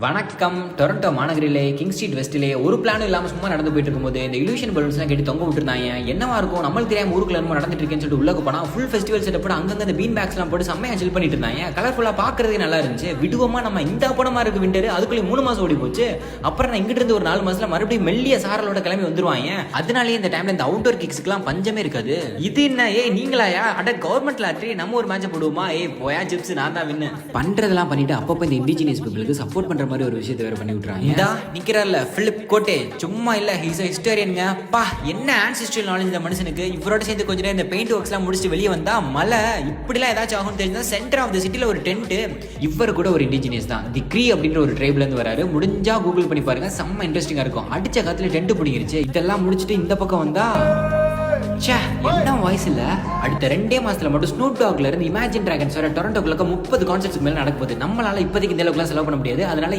வணக்கம். Toronto மாநகரிலே king street வெஸ்ட்டிலே ஒரு பிளானும் இல்லாமல் சும்மா நடந்து போயிட்டு இருக்கும்போது இந்த இல்யூஷன் பலூன்ஸ்லாம் கட்டி தொங்க விட்டுருந்தாங்க. என்னவா இருக்கும் நம்மளுக்கு தெரியாம ஊருக்குள்ள என்னமோ நடந்துட்டு இருக்கேன்னு சொல்லிட்டு உள்ள போனா ஃபுல் ஃபெஸ்டிவல் செட்டப் போட்டு அங்கங்க அந்த பீன் பேக்ஸ்லாம் போட்டு செம்மையா சில் பண்ணிட்டு இருந்தாங்க. கலர்ஃபுல்லா பாக்குறதுக்கு நல்லா இருந்துச்சு. விடுவமா நம்ம இந்த படமா இருக்கு விண்டர், அதுக்குள்ளே 3 மாசம் ஓடி போச்சு. அப்புறம் நான் இங்கிட்டு இருந்து ஒரு 4 மாசத்துல மறுபடியும் மெல்லிய சாரலோட கிளம்பி வந்துருவாங்க. அதனாலேயே இந்த டைம்ல இந்த அவுட்டோர் கிக்ஸ்க்குலாம் பஞ்சமே இருக்காது. இது என்ன நீங்களாயா அட கவர்மெண்ட் லாட்டரி நம்ம ஒரு மேட்ச் போடுவோமா? போயா சிப்ஸ் நான் தான் வின்னு பண்றதெல்லாம் பண்ணிட்டு அப்பப்போ இந்த இண்டிஜினியஸ் பீப்புளுக்கு சப்போர்ட் பண்ற மாதிரி ஒரு விஷயத்தை வேற பண்ணி விட்டுறாங்க. இதா நிக்கிறார்ல பிலிப் கோட்டே, சும்மா இல்ல ஹிஸ் ஹிஸ்டோரியன்ங்க. பா என்ன ஆன்சிஸ்ட்ரியல் நாலேஜ் இந்த மனுஷனுக்கு. இவரோட சேர்ந்து கொஞ்ச நேரம் இந்த பெயிண்ட் ஒர்க்ஸ்லாம் முடிச்சுட்டு வெளியே வந்தா மழை இப்படிலாம் ஏதாச்சும் ஆகும் தெரிஞ்சா சென்டர் ஆஃப் த சிட்டில ஒரு டென்ட். இவர் கூட ஒரு இண்டிஜினியஸ் தான். தி க்ரீ அப்படின்ற ஒரு ட்ரைப்ல இருந்து வராரு. முடிஞ்சா கூகுள் பண்ணி பாருங்க, செம்ம இன்ட்ரெஸ்டிங்கா இருக்கும். அடிச்ச காத்துல டென்ட் பிடிங்கிருச்சு. இதெல்லாம் முடிச்சுட்டு இந்த பக்கம் வந்தா என்ன வாய்ஸ் இல்ல. அடுத்த 2 மாசத்துல மட்டும் ஸ்னூப் டாக்ல இருந்து இமேஜின் டிராகன்ஸ் வர டொரண்டோக்குள்ள 30 கான்செப்ட்ஸ்க்கு மேல நடக்க போகுது. நம்மளால இப்போதைக்கு இந்த அளவுக்குலாம் செலவு பண்ண முடியாது. அதனால